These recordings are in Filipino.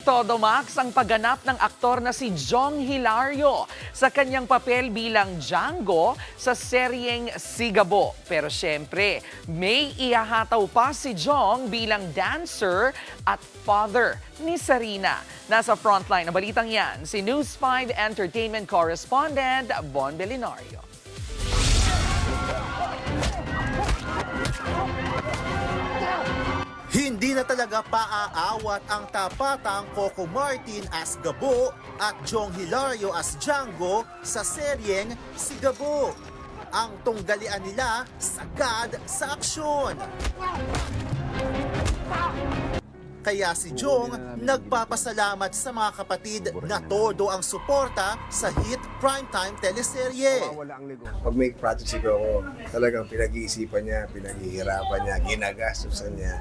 Todo Max ang pagganap ng aktor na si Jong Hilario sa kanyang papel bilang Django sa seryeng Sigabo. Pero syempre, may ihahataw pa si Jong bilang dancer at father ni Sarina. Nasa frontline ng balitang yan, si News 5 Entertainment Correspondent Bon Belinario. Hindi na talaga paaawat ang tapatang Coco Martin as Gabo at Jong Hilario as Django sa seryeng Sigabo. Ang tunggalian nila sagad sa aksyon. Kaya si Jong nagpapasalamat sa mga kapatid na todo ang suporta sa hit primetime teleserye. Pag may project si Coco, talagang pinag-iisipan niya, pinaghihirapan niya, ginagastusan niya.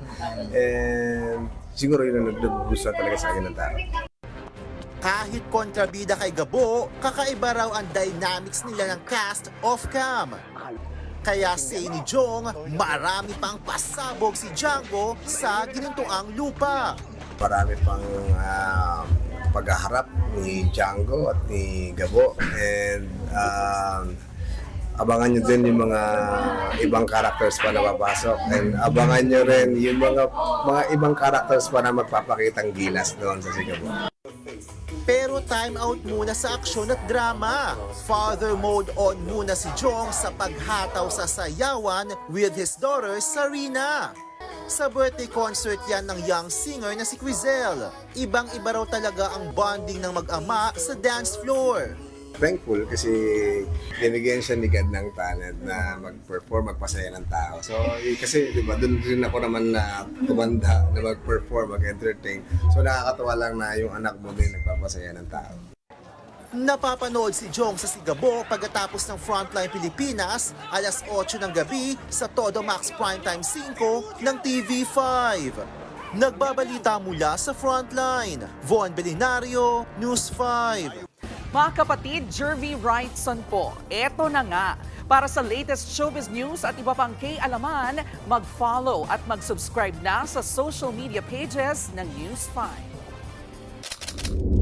And siguro yun ang nagbubusa talaga sa akin ng tao. Kahit kontrabida kay Gabo, kakaiba raw ang dynamics nila ng cast off-cam. Kaya say ni Jong, marami pang pasabog si Django sa ginintuang lupa. Marami pang paghaharap ni Django at ni Gabo. And abangan nyo din yung mga ibang characters pa na papasok. And abangan nyo rin yung mga ibang characters pa na magpapakitang gilas doon sa Sigabo. Pero time out muna sa aksyon at drama. Father mode on muna si Jong sa paghataw sa sayawan with his daughter Sarina. Sa birthday concert yan ng young singer na si Quizelle. Ibang-iba raw talaga ang bonding ng mag-ama sa dance floor. Thankful kasi binigyan siya ni God ng talent na mag-perform, magpasaya ng tao. So, kasi di ba, doon rin ako naman na tumanda na mag-perform, mag-entertain. So, nakakatawa lang na yung anak mo din nagpapasaya ng tao. Napapanood si Jong sa Sigabo pagkatapos ng Frontline Pilipinas, alas 8 ng gabi sa Todo Max Primetime 5 ng TV5. Nagbabalita mula sa Frontline, Von Belinario, News 5. Mga kapatid, Jervy Wrightson po. Eto na nga. Para sa latest showbiz news at iba pang kay-alaman, mag-follow at mag-subscribe na sa social media pages ng News 5.